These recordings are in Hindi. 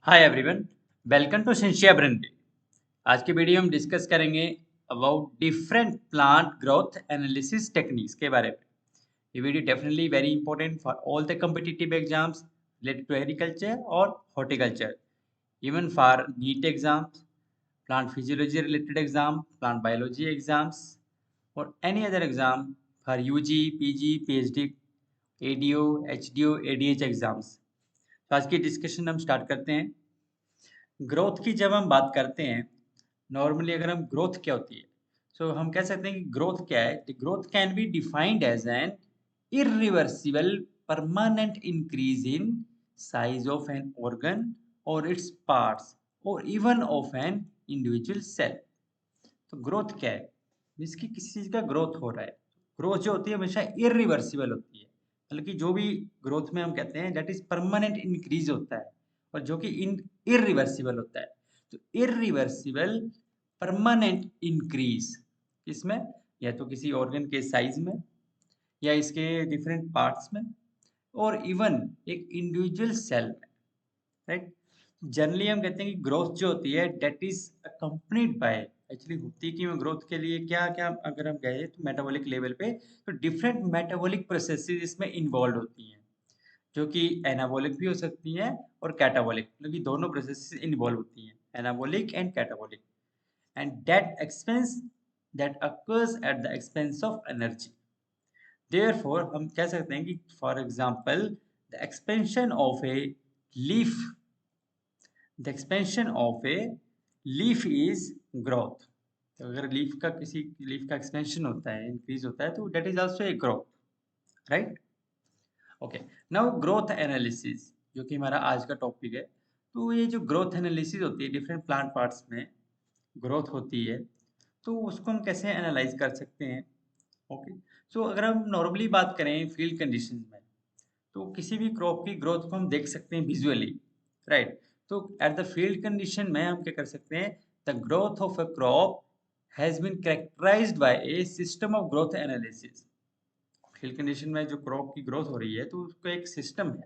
Hi everyone, welcome to Cynthia Brende. आज के वीडियो में डिस्कस करेंगे about different plant growth analysis techniques के बारे में। ये video definitely very important for all the competitive exams related to agriculture और horticulture, even for NEET exams, plant physiology related exam, plant biology exams और any other exam for UG, PG, PhD, ADO, HDO, ADH exams. तो आज की डिस्कशन हम स्टार्ट करते हैं। ग्रोथ की जब हम बात करते हैं, नॉर्मली अगर हम ग्रोथ क्या होती है, सो हम कह सकते हैं कि ग्रोथ क्या है। Growth can be defined as an irreversible permanent increase in size of an organ or its parts or even of an individual cell। तो ग्रोथ क्या है? जिसकी किसी चीज का ग्रोथ हो रहा है। ग्रोथ जो होती है हमेशा इरिवर्सिबल होती है, मतलब कि जो भी ग्रोथ में हम कहते हैं दैट इज परमानेंट इंक्रीज होता है, और जो कि इन इरिवर्सिबल होता है। तो इरिवर्सिबल परमानेंट इंक्रीज इसमें या तो किसी ऑर्गन के साइज में या इसके डिफरेंट पार्ट्स में और इवन एक इंडिविजुअल सेल में, राइट। जनरली हम कहते हैं कि ग्रोथ जो होती है that is accompanied by, actually होती है कि ग्रोथ के लिए क्या क्या, अगर हम कहें तो मेटाबॉलिक लेवल पे तो डिफरेंट मेटाबॉलिक प्रोसेसेस इसमें इन्वॉल्व होती हैं, जो कि एनाबॉलिक भी हो सकती हैं और कैटाबॉलिक, मतलब कि दोनों प्रोसेसेस इन्वॉल्व होती हैं, anabolic and catabolic. And that occurs at the expense of energy. Therefore हम कह सकते हैं कि for example the expansion of a leaf, the expansion of a leaf is growth. तो अगर लीफ का किसी लीफ का एक्सपेंशन होता है, इंक्रीज होता है, तो that is also a growth, right. Okay, now growth analysis जो कि हमारा आज का टॉपिक है। तो ये जो ग्रोथ एनालिसिस होती है, डिफरेंट प्लांट पार्ट्स में ग्रोथ होती है, तो उसको हम कैसे एनालाइज कर सकते हैं। ओके, सो अगर हम नॉर्मली बात करें फील्ड कंडीशन में, तो किसी भी क्रॉप की ग्रोथ को हम देख सकते हैं विजुअली, राइट। तो एट द फील्ड कंडीशन में हम क्या कर सकते हैं, the growth of a crop has been characterized by a system of growth analysis. Field condition में जो क्रॉप की ग्रोथ हो रही है तो उसको एक सिस्टम है,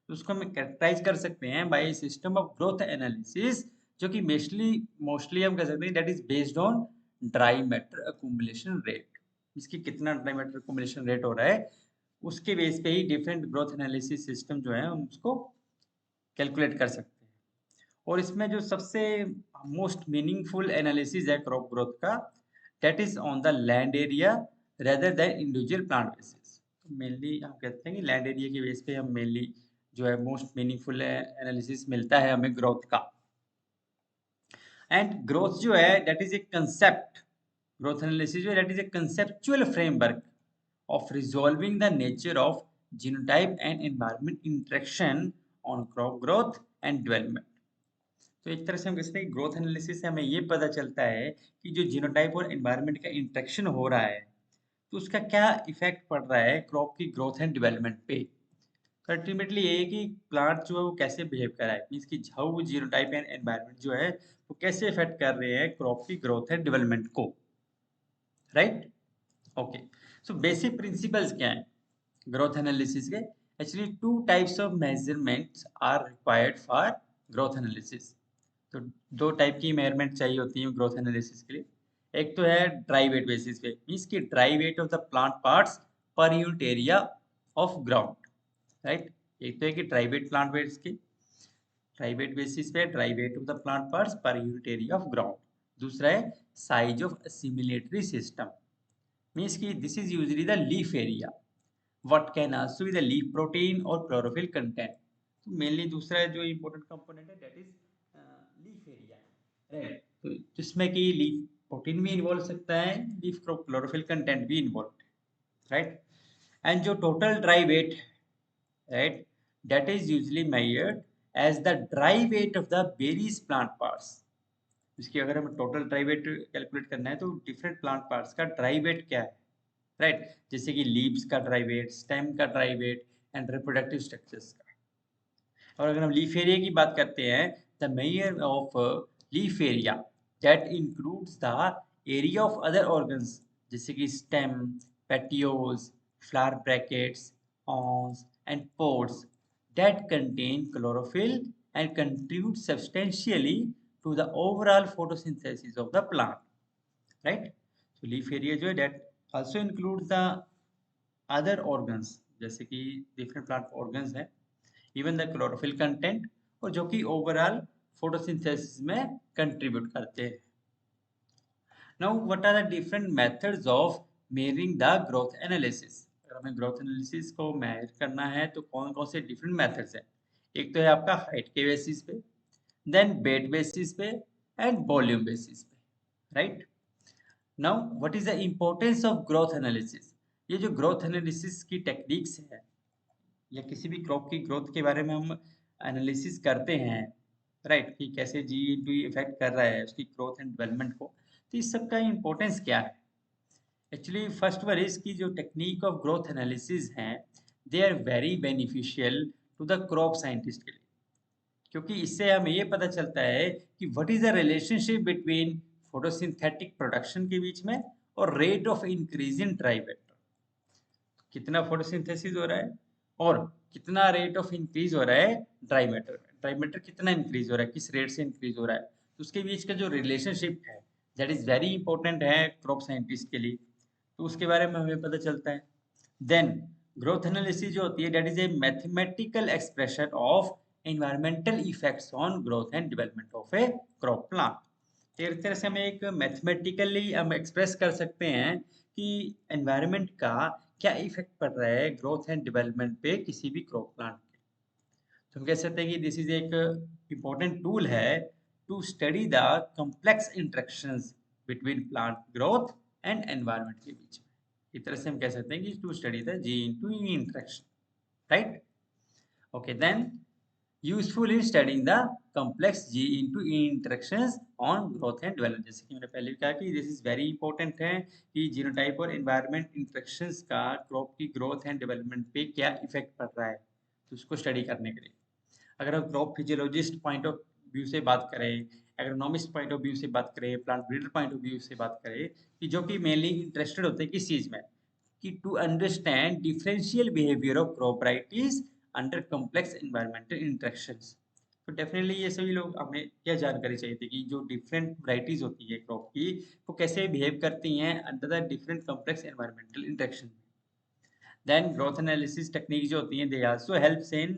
तो उसको हम कैरेक्टराइज कर सकते हैं by system of growth analysis, जो कि मोस्टली मोस्टली हम कह सकते हैं that is based on dry matter accumulation rate. इसकी कितना ड्राई मैटर अकुमुलेशन रेट हो रहा है, उसके बेस पे ही डिफरेंट ग्रोथ एनालिसिस सिस्टम जो है हम उसको कैलकुलेट कर सकते हैं। और इसमें जो सबसे मोस्ट मीनिंगफुल एनालिसिस है क्रॉप ग्रोथ का, that is on the land area rather than individual plant basis. Mainly हम कहते हैं कि लैंड एरिया के बेस पे हम मेनली जो है मोस्ट मीनिंगफुल एनालिसिस मिलता है हमें ग्रोथ का। एंड ग्रोथ जो है that is a concept, growth analysis जो है that is a conceptual framework of resolving the nature of genotype and environment interaction on crop growth and development। तो एक तरह से हम कह सकते हैं कि ग्रोथ एनालिसिस से हमें ये पता चलता है कि जो जीनोटाइप और एनवायरनमेंट का इंटरेक्शन हो रहा है, तो उसका क्या इफेक्ट पड़ रहा है क्रॉप की ग्रोथ एंड डेवलपमेंट पे। अल्टीमेटली ये है कि प्लांट जो है वो कैसे बिहेव कर रहा है, मीन्स कि हाउ जीनोटाइप एंड एनवायरनमेंट जो है वो कैसे इफेक्ट कर रहे हैं क्रॉप की ग्रोथ एंड डेवलपमेंट को, right. Okay, so basic principles क्या है ग्रोथ एनालिसिस के। Actually two types of measurements are required for growth analysis. तो दो टाइप की मेजरमेंट चाहिए होती है ग्रोथ एनालिसिस के लिए। एक तो है ड्राई वेट बेसिस पे, मीन्स की dry weight of the plant parts per unit area of ground, right. एक तो है कि ड्राई वेट प्लांट वेट्स की, ड्राई वेट बेसिस पे dry weight of the plant parts per unit area of ground. दूसरा है size of assimilatory system, means की this is usually the leaf area, what can also be the leaf protein और chlorophyll content। तो मेनली दूसरा जो इम्पोर्टेंट कंपोनेंट है that is leaf area, right. तो जिसमें कि लीफ प्रोटीन भी इन्वॉल्व सकता है, लीफ क्लोरोफिल कंटेंट भी इन्वॉल्व है, राइट। एंड जो total dry weight, right, that is usually measured as the dry weight of the various plant parts. इसकी अगर हमें टोटल ड्राई वेट कैलकुलेट करना है तो डिफरेंट प्लांट पार्ट्स का ड्राई वेट क्या है, राइट। जैसे कि लीव्स का ड्राई वेट, स्टेम का dry weight and reproductive structures का। और अगर हम लीफ एरिया की बात करते हैं, the measure of leaf area that includes the area of other organs, जैसे कि stem, petioles, flower brackets, awns and pods that contain chlorophyll and contribute substantially to the overall photosynthesis of the plant, right? So leaf area जो है that also includes the other organs, जैसे कि different plant organs हैं, even the chlorophyll content, और जो कि overall photosynthesis में contribute करते हैं. Now, what are the different methods of measuring the growth analysis? अगर हमें growth analysis को measure करना है तो कौन कौन से different methods हैं? एक तो है आपका height के basis पे, then weight basis पे and volume basis पे, right? Now, what is the importance of growth analysis? ये जो growth analysis की techniques है या किसी भी crop की growth के बारे में हम analysis करते हैं, राइट, कि कैसे जी इंटू इफेक्ट कर रहा है उसकी ग्रोथ एंड डेवलपमेंट को, तो इस सब का इम्पोर्टेंस क्या है? एक्चुअली फर्स्ट वन इज की जो टेक्निक ऑफ ग्रोथ एनालिसिस हैं, they are very beneficial to the crop scientist के लिए, क्योंकि इससे हमें ये पता चलता है कि what is the relationship between photosynthetic production के बीच में और rate of increase in dry matter, कितना फोटोसिंथेसिस हो रहा है और कितना रेट ऑफ इंक्रीज हो रहा है ड्राई मैटर में, ड्राई मैटर कितना इंक्रीज हो रहा है, किस रेट से इंक्रीज हो रहा है, तो उसके बीच का जो रिलेशनशिप है दैट इज वेरी इंपॉर्टेंट है क्रॉप साइंटिस्ट के लिए, तो उसके बारे में हमें पता चलता है. देन ग्रोथ एनालिसिस जो होती है that is a mathematical expression of environmental effects on growth and development of A crop plant. एक तरह से हमें एक मैथमेटिकली हम एक्सप्रेस कर सकते हैं कि एनवायरमेंट का क्या इफेक्ट पड़ रहा है ग्रोथ एंड डेवलपमेंट पे किसी भी क्रॉप प्लांट के. तो हम कह सकते हैं कि दिस इज एक इम्पोर्टेंट टूल है to study the complex interactions between plant growth and environment के बीच में. एक तरह से हम कह सकते हैं कि to study the G into E interaction, right? Okay, then useful in studying the complex G into E interactions on growth and development. जैसे कि मैंने पहले भी कहा कि दिस इज वेरी इंपॉर्टेंट है कि जीनोटाइप और एनवायरनमेंट इंटरेक्शंस का क्रॉप की ग्रोथ एंड डेवलपमेंट पे क्या इफेक्ट पड़ रहा है, तो उसको स्टडी करने के लिए अगर हम crop physiologist point of view से बात करें, एग्रोनॉमिस्ट पॉइंट ऑफ व्यू से बात करें, plant breeder point of view से बात करें, कि जो कि मेनली इंटरेस्टेड होते हैं किस चीज़ में, कि to understand differential behaviour of crop varieties under complex environmental interactions. तो डेफिनेटली ये सभी लोग हमें क्या जानकारी चाहिए थी कि जो डिफरेंट वैराइटीज होती है क्रॉप की वो कैसे बिहेव करती हैं under the different complex environmental interaction. Then growth analysis technique जो होती हैं they also helps in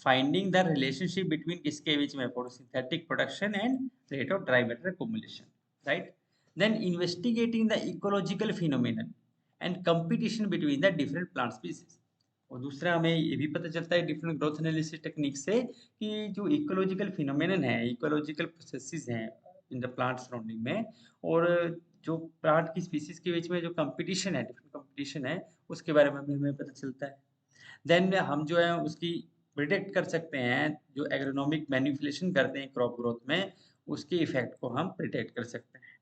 finding the relationship between किसके बीच में photosynthetic production and rate of dry matter accumulation, right? Then investigating the ecological phenomenon and competition between the different plant species. और दूसरा हमें ये भी पता चलता है डिफरेंट ग्रोथ एनालिसिस टेक्निक से कि जो इकोलॉजिकल फिनोमेनन है, इकोलॉजिकल प्रोसेसेस हैं इन द प्लांट सराउंडिंग में, और जो प्लांट की स्पीसीज के बीच में जो कंपटीशन है, डिफरेंट कंपटीशन है, उसके बारे में भी हमें पता चलता है. देन हम जो है उसकी प्रिडिक्ट कर सकते हैं, जो एग्रोनॉमिक मैनिपुलेशन करते हैं क्रॉप ग्रोथ में, उसके इफेक्ट को हम प्रिडिक्ट कर सकते हैं,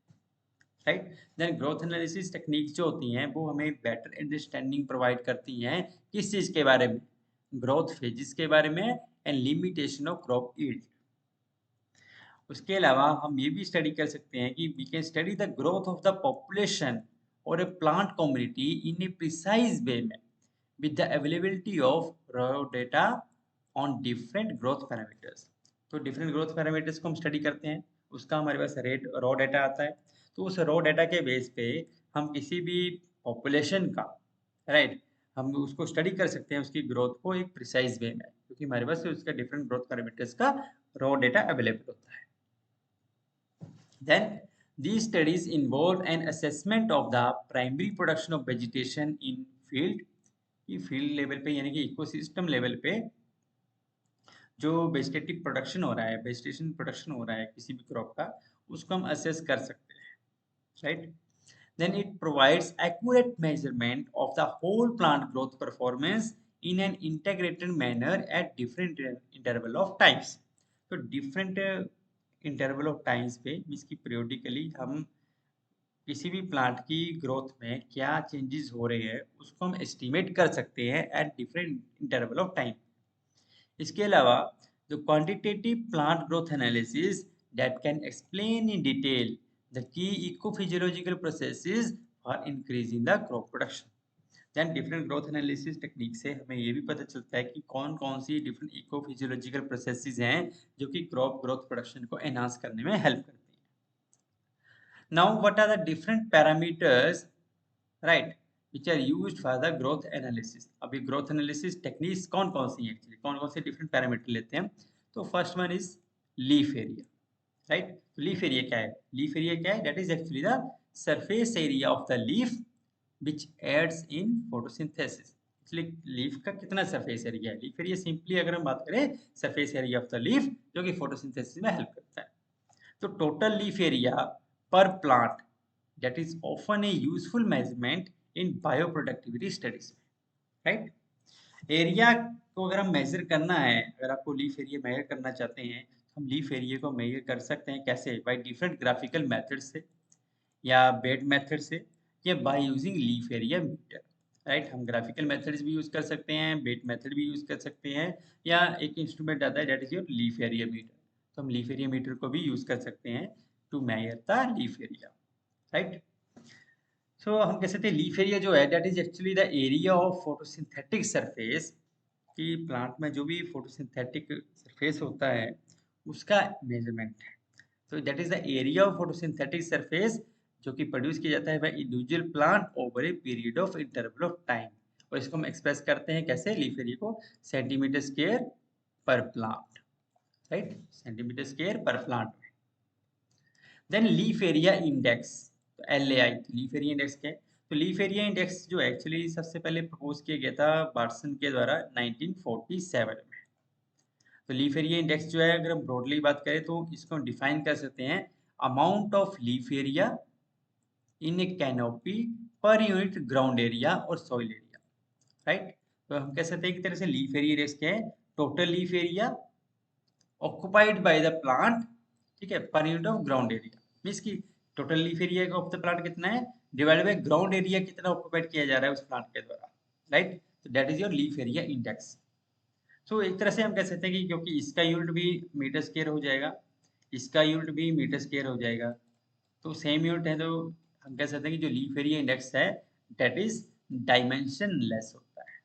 right? Then growth analysis techniques जो होती हैं वो हमें बेटर अंडरस्टैंडिंग प्रोवाइड करती हैं किस चीज़ के बारे में, ग्रोथ फेजेस के बारे में and limitation of crop yield. उसके अलावा हम ये भी स्टडी कर सकते हैं कि we can study the growth of the population और a plant community in a precise way में with the availability of raw data on different growth parameters. तो different growth parameters को हम स्टडी करते हैं, उसका हमारे पास रेट रॉ डेटा आता है, तो उस रॉ डेटा के बेस पे हम किसी भी पॉपुलेशन का, राइट, हम उसको स्टडी कर सकते हैं उसकी ग्रोथ को एक प्रिसाइज वे में, क्योंकि हमारे पास उसका डिफरेंट ग्रोथ पैरामीटर्स का रॉ डेटा अवेलेबल होता है. Then these studies involve an assessment of the primary production of vegetation in field, कि फील्ड लेवल पे यानी कि इकोसिस्टम लेवल पे जो वेजिटेटिव प्रोडक्शन हो रहा है, वेजिटेशन प्रोडक्शन हो रहा है किसी भी क्रॉप का, उसको हम असेस कर सकते हैं, right? Then it provides accurate measurement of the whole plant growth performance in an integrated manner at different interval of times. तो डिफरेंट इंटरवल ऑफ टाइम्स पे मीन्स की पीरियोडिकली हम किसी भी प्लांट की ग्रोथ में क्या चेंजेस हो रहे हैं उसको हम एस्टिमेट कर सकते हैं at different interval of time. इसके अलावा जो quantitative plant growth analysis that can explain in detail the key ecophysiological processes for increasing the crop production. Then different growth analysis technique से हमें ये भी पता चलता है कि कौन कौन सी डिफरेंट इको फिजियोलॉजिकल प्रोसेसेस हैं जो कि क्रॉप ग्रोथ प्रोडक्शन को एनहांस करने में हेल्प करती हैं। Now what are the different parameters, right, which are used for the growth analysis. अभी ग्रोथ एनालिसिस टेक्निक्स कौन कौन सी हैं, एक्चुअली कौन कौन से डिफरेंट पैरामीटर लेते हैं। तो first one is leaf area, right. Leaf area क्या है? लीफ एरिया क्या है? That is actually the surface area of the leaf which aids in photosynthesis। Actually leaf का कितना सरफेस एरिया है? लीफ एरिया सिंपली अगर हम बात करें surface area of the leaf जो कि फोटोसिंथेसिस में हेल्प करता है। तो total leaf area per plant that is often A useful measurement in bio productivity studies, right. Area को अगर हम मेजर करना है, अगर आपको लीफ एरिया मेजर करना चाहते हैं तो हम लीफ एरिया को मेजर कर सकते हैं कैसे? बाय डिफरेंट ग्राफिकल मेथड से या बेड मेथड से या by using leaf area meter, right. हम ग्राफिकल मेथड्स भी यूज कर सकते हैं, बेड मेथड भी यूज कर सकते हैं, या एक इंस्ट्रूमेंट आता है that is your leaf area meter. तो हम लीफ एरिया मीटर को भी यूज कर सकते हैं to measure the leaf area, right. So हम कह सकते हैं लीफ एरिया जो है that is actually the area of photosynthetic surface, कि प्लांट में जो भी फोटोसिंथेटिक सरफेस होता है उसका मेजरमेंट है। तो that is the area of photosynthetic surface जो कि प्रोड्यूस किया जाता है by individual plant over a period of interval of time. और इसको हम एक्सप्रेस करते हैं कैसे? लीफ एरिया को centimetre square per plant, right, centimetre square per plant. Then leaf area index, तो LAI, लीफ एरिया इंडेक्स क्या है? तो लीफ एरिया इंडेक्स जो एक्चुअली सबसे पहले प्रपोज किया गया था बार्सन के द्वारा 1947 में। तो लीफ एरिया इंडेक्स जो है अगर हम ब्रॉडली बात करें तो इसको डिफाइन कर सकते हैं amount of leaf area in A canopy per unit ground area और सॉइल एरिया, राइट। तो हम कह सकते हैं कि तरह से लीफ एरिया इंडेक्स क्या है? Total leaf area occupied by the plant, ठीक है, per unit of ground area. Means की total leaf area of the plant कितना है डिवाइड बाय ग्राउंड एरिया कितना ऑक्युपाइड किया जा रहा है उस प्लांट के द्वारा, राइट। तो that is your leaf area index. तो एक तरह से हम कह सकते हैं कि क्योंकि इसका यूनिट भी मीटर स्क्वायर हो जाएगा, इसका यूनिट भी मीटर स्क्वायर हो जाएगा, तो सेम यूनिट है, तो हम कह सकते हैं कि जो लीफ एरिया इंडेक्स है दैट इज डायमेंशन लेस होता है।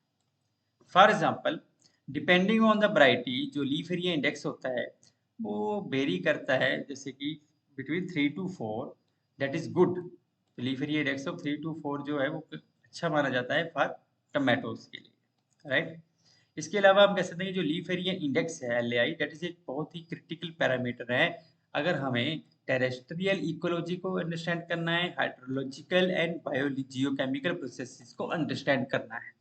For example depending on the variety जो लीफ एरिया इंडेक्स होता है वो वेरी करता है, जैसे कि between 3 to 4 that is good. तो leaf area index of 3 to 4 जो है वो अच्छा माना जाता है फॉर टमाटोज के लिए, राइट। इसके अलावा हम कह सकते हैं कि जो लीफ एरिया इंडेक्स है LAI दैट इज एक बहुत ही क्रिटिकल पैरामीटर है अगर हमें टेरेस्ट्रियल इकोलॉजी को अंडरस्टैंड करना है, हाइड्रोलॉजिकल एंड बायोजियोकेमिकल प्रोसेसेस को अंडरस्टैंड करना है।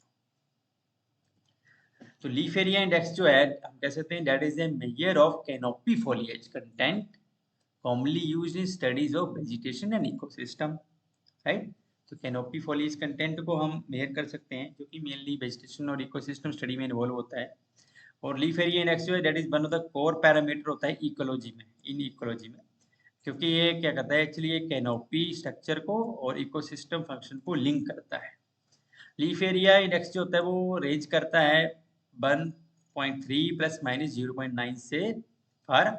तो लीफ एरिया इंडेक्स जो है हम कह सकते हैं that is a measure of canopy foliage content commonly used in studies of vegetation and ecosystem, right. तो कैनोपी फॉलिएज कंटेंट को हम मेजर कर सकते हैं जो कि मेनली वेजिटेशन और इकोसिस्टम स्टडी में इन्वॉल्व होता है। और लीफ एरिया इंडेक्स जो है that is one of the core parameter होता है इकोलॉजी में, इन इकोलॉजी में, क्योंकि ये क्या करता है एक्चुअली ये कैनोपी स्ट्रक्चर को और इकोसिस्टम फंक्शन को लिंक करता है। लीफ एरिया इंडेक्स जो होता है वो रेंज करता है 1.3 प्लस माइनस 0.9 से फॉर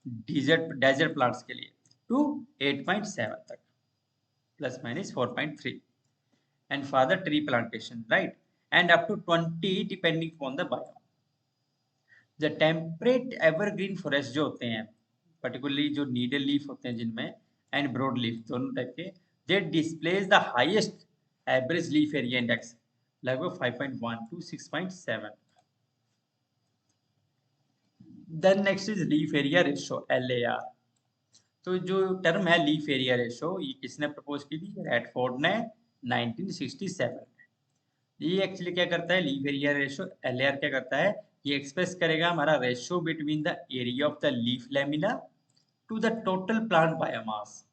डेजर्ट प्लांट्स के लिए टू 8.7 तक plus minus 4.3 and for the tree plantation, right, and up to 20 depending upon the bio. The temperate evergreen forest जो होते हैं पर्टिकुलरली जो नीडल लीफ होते हैं जिनमें एंड ब्रॉड लीफ दोनों टाइप के, they displays the highest average leaf area index लगभग 5.1 to 6.7। Then next is leaf area ratio LAR। तो जो टर्म है लीफ एरिया रेशो ये किसने प्रपोज की थी? रेडफोर्ड ने 1967 में। ये एक्चुअली क्या करता है लीफ एरिया रेशो LAR क्या करता है? ये एक्सप्रेस करेगा हमारा ratio between the area of the leaf lamina to the total plant biomass,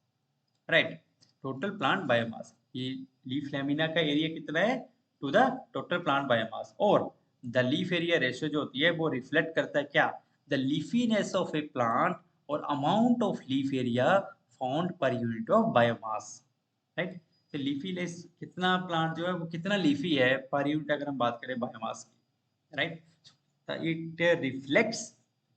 right, total plant biomass. ये लीफ लैमिना का एरिया कितना है to the total plant biomass, और द लीफ एरिया रेशियो जो होती है वो रिफ्लेक्ट करता है क्या? The leafiness of a plant और amount of leaf area found per unit of biomass, right. तो लीफीनेस कितना प्लांट जो है वो कितना लीफी है पर यूनिट अगर हम बात करें बायोमास की, राइट। इट रिफ्लेक्ट्स,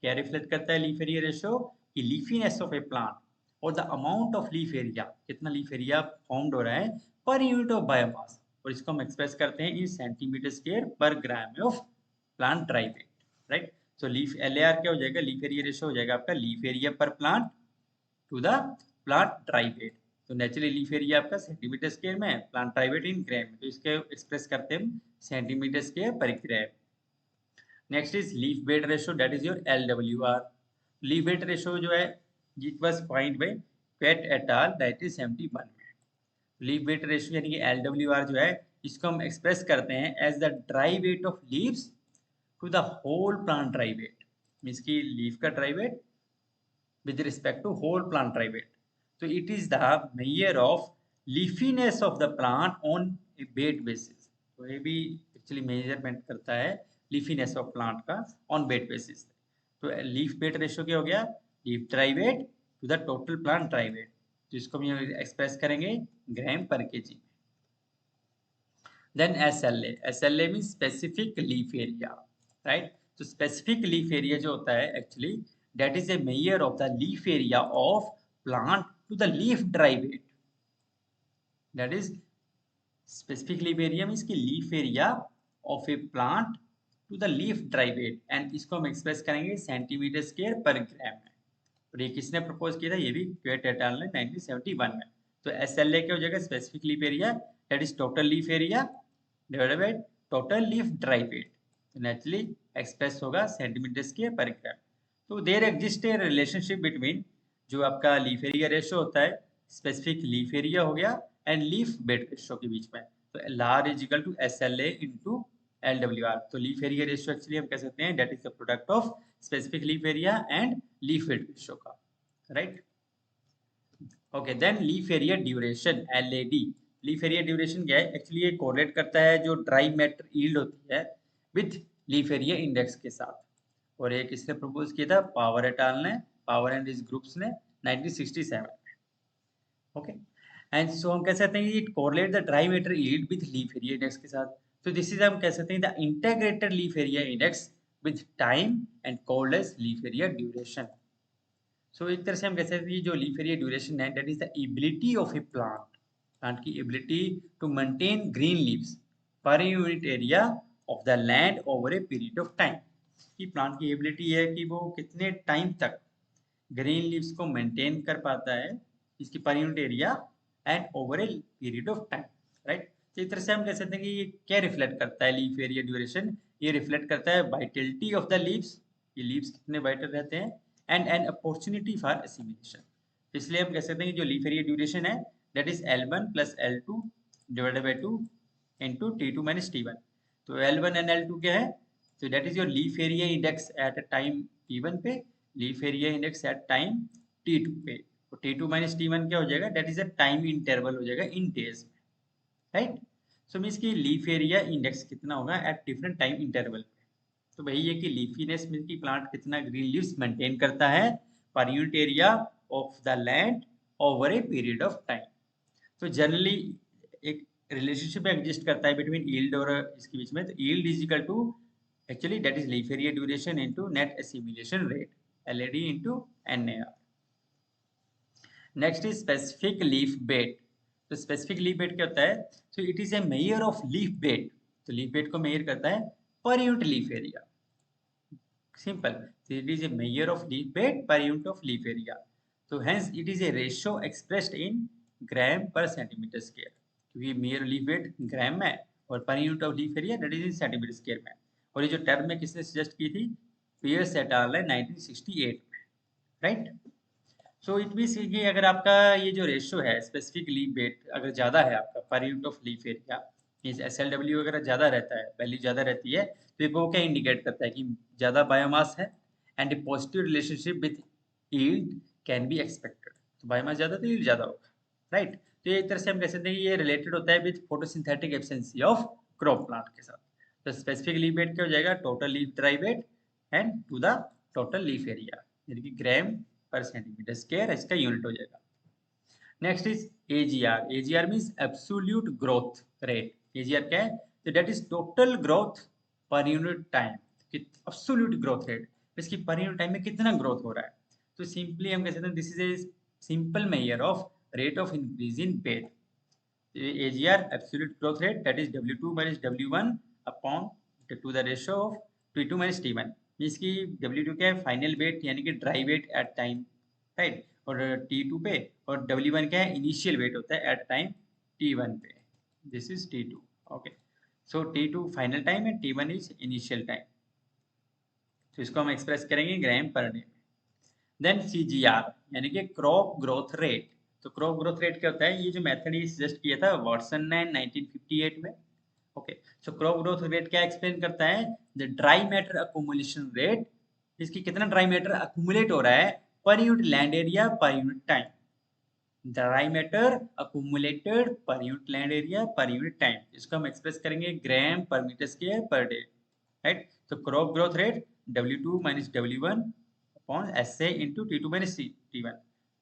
क्या रिफ्लेक्ट करता है लीफ एरिया रेशियो? कि लीफीनेस ऑफ ए प्लांट और the amount of leaf area, कितना लीफ एरिया फाउंड हो रहा है पर यूनिट ऑफ बायोमास। और इसको हम एक्सप्रेस करते हैं इन centimetre square per gram of plant dry weight, right. So leaf LAR क्या हो जाएगा, लीफ एरिया रेशियो हो जाएगा आपका leaf area per plant to the plant dry weight. तो नेचुरली लीफ एरिया आपका सेंटीमीटर स्क्वायर में है, plant dry weight in gram में, तो इसके एक्सप्रेस करते हैं हम centimetre square per gram. Next is leaf weight ratio, that is your LWR। Leaf weight ratio जो है it was find by Pate et al 1971 में। लीफ वेट रेशियो यानी कि LWR जो है इसको हम एक्सप्रेस करते हैं as the dry weight of leaves to the whole plant dry weight, means की लीफ का dry weight with respect to whole plant dry weight. So it is the measure of leafiness of the plant on a bed basis. तो ये भी एक्चुअली मेजरमेंट करता है लीफीनेस ऑफ प्लांट का ऑन बेड बेसिस। तो लीफ वेट रेशियो क्या हो गया, leaf dry weight to the total plant dry weight, तो इसको हम एक्सप्रेस करेंगे ग्राम पर केजी में। Then SLA means specific leaf area, right. तो स्पेसिफिक लीफ एरिया जो होता है actually that is a measure of the leaf area of plant to the leaf dry weight, that is specific leaf area means की leaf area of a plant to the leaf dry weight, and इसको हम एक्सप्रेस करेंगे सेंटीमीटर स्क्वायर पर ग्राम में। और ये किसने प्रपोज किया था, ये भी क्वेट एट आल ने 1971 में। तो SLA क्या हो जाएगा, specific leaf area that is total leaf area divided by total leaf dry weight, naturally express होगा सेंटीमीटर स्क्वायर पर ग्राम। तो there exist a relationship between जो आपका लीफ एरिया रेशियो होता है, स्पेसिफिक लीफ एरिया हो गया एंड लीफ वेट रेशियो के बीच में। तो LR is equal to SLA into LWR। तो लीफ एरिया रेशियो एक्चुअली हम कह सकते हैं that is the product of specific leaf area and leaf weight ratio का, right. Okay, then leaf area duration LAD। Leaf area duration क्या है, एक्चुअली ये कोरिलेट करता है जो ड्राई मैटर यील्ड होती है विथ लीफ एरिया इंडेक्स के साथ। और एक इसने प्रपोज किया था पावर एट आल ने, पावर एंड इस ग्रुप्स ने 1967 में। ओके, एंड सो हम कह सकते हैं it correlate the dry matter yield with leaf area index के साथ। तो दिस इज हम कह सकते हैं the integrated leaf area index with time and called as leaf area duration. So एक तरह से हम कह सकते हैं जो लीफ एरिया ड्यूरेशन है that is the ability of a plant, plant की ability to maintain green leaves per unit area of the land over a period of time. कि प्लांट की एबिलिटी है कि वो कितने टाइम तक ग्रीन लीव्स को मेंटेन कर पाता है, इसकी पर unit area and over a period of time, right. तो इस तरह से हम कह सकते हैं कि ये क्या रिफ्लेक्ट करता है लीफ एरिया ड्यूरेशन, ये रिफ्लेक्ट करता है वाइटलिटी ऑफ द लीव्स, ये लीव्स कितने वाइटल रहते हैं, and an opportunity for assimilation. इसलिए हम कह सकते हैं कि जो लीफ एरिया ड्यूरेशन है that is L1 plus L2 divided by 2 into T2 minus T1। तो L1 एंड L2 क्या है, तो that is your leaf area index at time T1 पे, leaf area index at time T2 पे। तो T2 माइनस T1 क्या हो जाएगा, that is a time interval हो जाएगा इन डेज में, राइट। सो मीन्स की लीफ एरिया इंडेक्स कितना होगा एट डिफरेंट टाइम इंटरवल पे। तो वही है कि लीफीनेस मीन्स की प्लांट कितना ग्रीन लीव्स मेंटेन करता है per unit area of the land over a period of time. तो जनरली एक रिलेशनशिप एग्जिस्ट करता है बिटवीन यील्ड और इसके बीच में। तो yield is equal to actually that is leaf area duration into net assimilation rate LAD into NAR। Next is specific leaf weight. तो स्पेसिफिक लीफ बेड क्या होता है, so it is a major of leaf weight. तो लीफ बेड को मेजर करता है per unit leaf area, simple. So it is a measure of leaf bed per unit of leaf area. So hence it is a ratio expressed in gram per centimeter square, क्योंकि मेयर लीफ वेट ग्राम में और per unit of leaf area that is in centimetre square में। और ये जो टर्म में किसने सजेस्ट की थी, पियर्स एट आल ने 1968 में, राइट। सो इट मीन्स कि अगर आपका ये जो रेशियो है स्पेसिफिक लीफ वेट अगर ज़्यादा है आपका पर unit of leaf area, means SLW अगर ज़्यादा रहता है, वैल्यू ज़्यादा रहती है, तो ये वो क्या इंडिकेट करता है कि ज़्यादा बायोमास है and A positive relationship with yield can be expected. तो बायोमास ज़्यादा तो यील्ड ज़्यादा होगा, राइट। तो ये एक तरह से हम कह सकते हैं कि ये रिलेटेड होता है with photosynthetic efficiency of crop plant के साथ। तो स्पेसिफिक लीफ वेट क्या हो जाएगा, total leaf dry weight and to the total leaf area, यानी कि ग्राम पर सेंटीमीटर स्क्वायर इसका यूनिट हो जाएगा। Next is AGR means absolute growth rate. AGR क्या है, तो दैट इज टोटल ग्रोथ पर unit time, absolute growth rate, इसकी पर यूनिट टाइम में कितना ग्रोथ हो रहा है। तो सिंपली हम कह सकते हैं this is a simple measure of rate of increase in weight. AGR absolute growth rate, that is W2 minus W1 upon to the ratio of T2 minus T1. इसकी W2 क्या है, फाइनल वेट यानी कि dry weight at time, right, और T2 पे, और W1 क्या है, इनिशियल वेट होता है एट टाइम T1 पे. This is T2. Okay, so T2 final time and T1 is initial time. तो इसको हम एक्सप्रेस करेंगे gram per day. Then CGR यानी कि क्रॉप ग्रोथ रेट. तो क्रॉप ग्रोथ रेट क्या होता है, ये जो मेथड ही सजेस्ट किया था वॉटसन ने 1958 में. Okay, so crop growth rate क्या एक्सप्लेन करता है, the dry matter accumulation rate, इसकी कितना ड्राई मैटर अकोमुलेट हो रहा है per unit land area per unit time. Dry matter accumulated per unit land area per unit time, इसको हम एक्सप्रेस करेंगे gram per metre square per day, right. तो crop growth rate W2 minus W1 upon SA into T2 minus T1.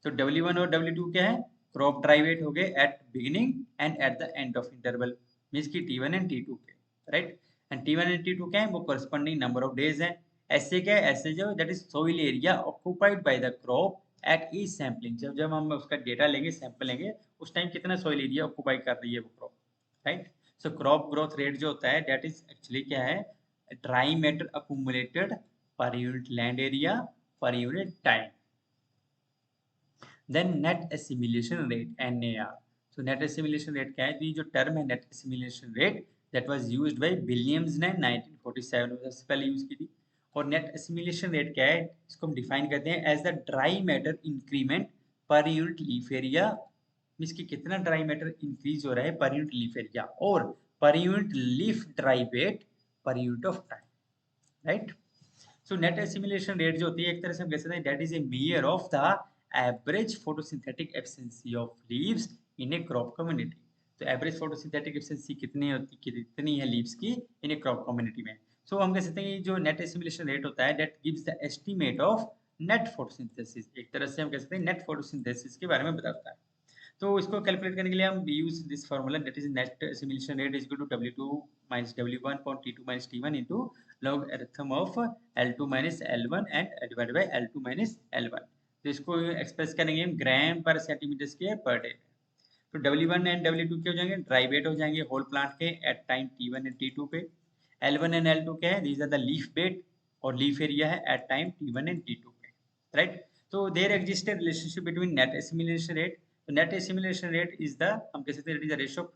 तो W1 और W2 क्या है, क्रॉप ड्राई वेट हो गए at beginning and at the end of interval, means की T1 एंड T2 के, right. And T1 and T2 क्या है, वो करस्पॉन्डिंग नंबर ऑफ डेज है. SA क्या है, SA जो that is soil area occupied by the crop at each sampling. जब जब हम उसका डेटा लेंगे, सैंपल लेंगे, उस टाइम कितना सोइल एरिया ऑक्युपाई कर रही है वो crop, right. So crop growth rate जो होता है दैट इज एक्चुअली क्या है, dry matter accumulated per unit land area per unit time. Then net assimilation rate NAR. So net assimilation rate क्या है, तो ये जो टर्म है net assimilation rate that was used by Williams ने 1947 में सबसे पहले यूज की थी. और नेट एसिमिलेशन रेट क्या है, इसको हम डिफाइन करते हैं as the dry matter increment per unit leaf area, means कि कितना ड्राई मैटर इंक्रीज हो रहा है पर यूनिट लीफ एरिया, और per unit leaf dry weight per unit of time, right. So net assimilation rate जो होती है, एक तरह से हम कह सकते हैं that is a measure of the average photosynthetic efficiency of leaves in A crop community. तो एवरेज फोटोसिंथेटिक एफिशिएंसी कितनी है लीव्स की इन ए क्रॉप कम्युनिटी में. सो हम कह सकते हैं जो नेट एसिमिलेशन रेट होता है that gives the estimate of net photosynthesis. एक तरह से हम कह सकते हैं नेट फोटोसिंथेसिस के बारे में बताता है. तो इसको कैलकुलेट करने के लिए हम use this formula that is net assimilation rate is equal to W2 minus W1 upon T2 minus T1 into logarithm of L2 minus L1 and divided by L2 minus L1. तो इसको एक्सप्रेस करेंगे हम ग्राम पर सेंटीमीटर स्क्वायर पर डे. तो W1 एंड W2 क्या हो जाएंगे, ड्राई वेट हो जाएंगे होल प्लांट के at time T1 and T2 पे. L1 एंड L2 क्या है, these are the leaf weight और लीफ एरिया है at time T1 and T2 पे, राइट. तो there exist a relationship between net assimilation rate. तो net assimilation rate is the, हम कह सकते हैं it is the ratio of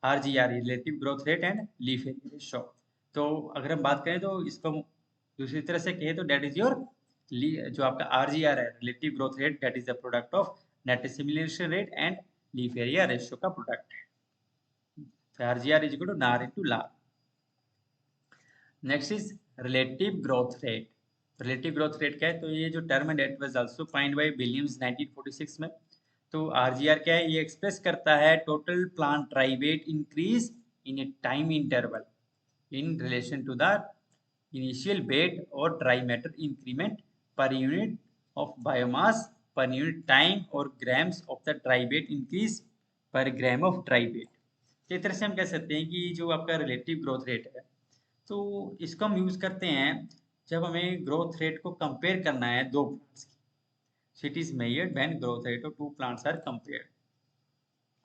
RGR relative growth rate and leaf area ratio. तो अगर हम बात करें तो इसको दूसरी तरह से कहें तो डेट इज योर जो आपका RGR है relative growth rate, that is the product of net assimilation rate and leaf area ratio का प्रोडक्ट है. तो RGR is equal to NAR into LAR. Next is relative growth rate. Relative growth rate क्या है, तो ये जो टर्म है that was also find by Williams 1946 में. तो RGR क्या है, ये एक्सप्रेस करता है total plant dry weight increase in A time interval in relation to the initial weight or dry matter increment per unit of biomass per unit time or grams of the dry weight increase per gram of dry weight. तो इस तरह से हम कह सकते हैं कि जो आपका रिलेटिव ग्रोथ रेट है, तो इसको हम यूज करते हैं जब हमें ग्रोथ रेट को कंपेयर करना है दो प्लांट्स की. So it is measured when growth rate of two plants are compared.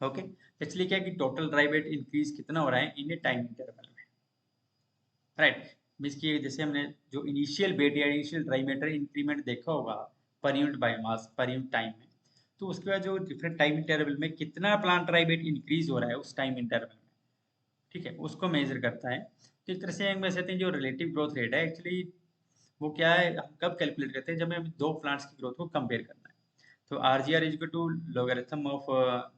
Okay, इसलिए क्या कि टोटल ड्राई वेट इंक्रीज कितना हो रहा है इन ए टाइम इंटरवल में, राइट. मींस की जैसे हमने जो इनिशियल वेट या इनिशियल ड्राई मैटर इंक्रीमेंट देखा होगा पर यूनिट बायोमास पर यूनिट टाइम में, तो उसके बाद जो डिफरेंट टाइम इंटरवल में कितना प्लांट ड्राई वेट इंक्रीज हो रहा है उस टाइम इंटरवल में, ठीक है, उसको मेजर करता है. तो एक तरह से हम कह सकते हैं जो रिलेटिव ग्रोथ रेट है एक्चुअली वो क्या है, हम कब कैलकुलेट करते हैं जब हमें दो प्लांट्स की ग्रोथ को कंपेयर करना है. तो RGR is equal to logarithm of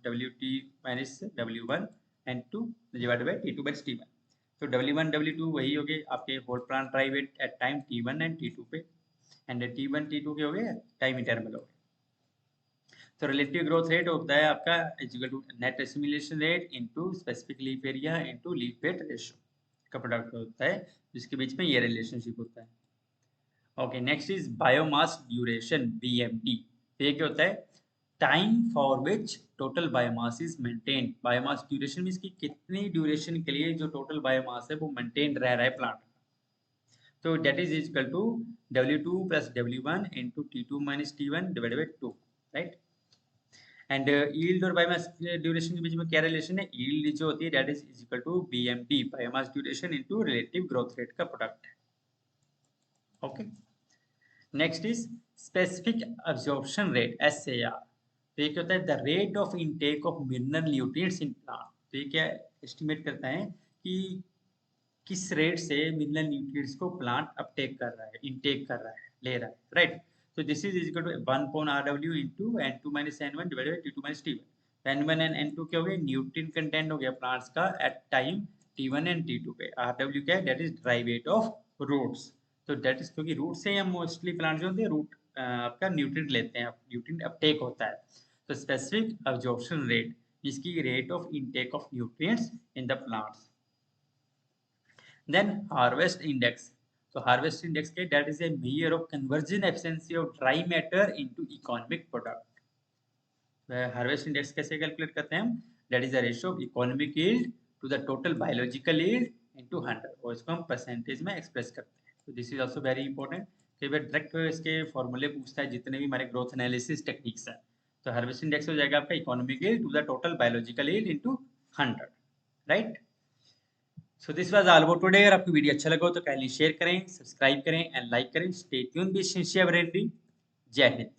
WT minus W1 and 2 divided by T2 by T1. तो W1 W2 वही हो गए आपके whole plant dry weight at time T1 and T2 पे, एंड T1 T2 के हो गए टाइम इंटरवल हो गए. तो रिलेटिव ग्रोथ रेट होता है आपका is equal to net assimilation rate into specific leaf area into leaf weight ratio का प्रोडक्ट होता है, जिसके बीच में ये रिलेशनशिप होता है. Okay, next is biomass duration BMD. तो ये क्या होता है, time for which total biomass is maintain. Biomass duration means कि कितनी ड्यूरेशन के लिए जो टोटल बायोमास है वो मेंटेन रह रहा है प्लांट. तो that is equal to W2 plus W1 into T2 minus T1 divided by 2, right. And yield और बायोमास ड्यूरेशन के बीच में क्या रिलेशन है? यील्ड जो होती है that is equal to BMD, biomass duration into relative growth rate का प्रोडक्ट है। Okay, next is specific absorption rate, SAR. तो ये क्या होता है? The rate of intake of mineral nutrients in plant. तो ये क्या एस्टिमेट करता है कि किस रेट से मिनरल न्यूट्रिएंट्स को प्लांट अपटेक कर रहा है, इनटेक कर रहा है, ले रहा है, राइट। तो this is equal to 1 upon RW into N2 minus N1 divided by T2 minus T1। N1 and N2 क्या हो गया? न्यूट्रिएंट कंटेंट हो गया प्लांट्स का eight time T1 and T2 पे। RW क्या है? That is dry weight of roots. तो दैट इज क्योंकि रूट से हम मोस्टली प्लांट जो होते हैं रूट आपका न्यूट्रिएंट लेते हैं, न्यूट्रिएंट अपटेक होता है। तो स्पेसिफिक अब्जॉर्प्शन रेट, इसकी rate of intake of nutrients in the plants. Then harvest index. So harvest index के that is a measure of conversion efficiency of dry matter into economic product. Harvest index कैसे कैलकुलेट करते हैं हम? That is the ratio of economic yield to the total biological yield into 100 और इसको हम परसेंटेज में एक्सप्रेस करते हैं। तो this is also very important. कई बार डायरेक्ट इसके फॉर्मूले पूछता है जितने भी हमारे ग्रोथ एनालिसिस टेक्निक्स हैं। तो हार्वेस्ट इंडेक्स हो जाएगा आपका economic yield to the total biological yield into 100, right. So this was all about today. अगर आपको वीडियो अच्छा लगा हो तो काइंडली शेयर करें, सब्सक्राइब करें एंड लाइक करें। Stay tuned with sincere brainery. जय हिंद।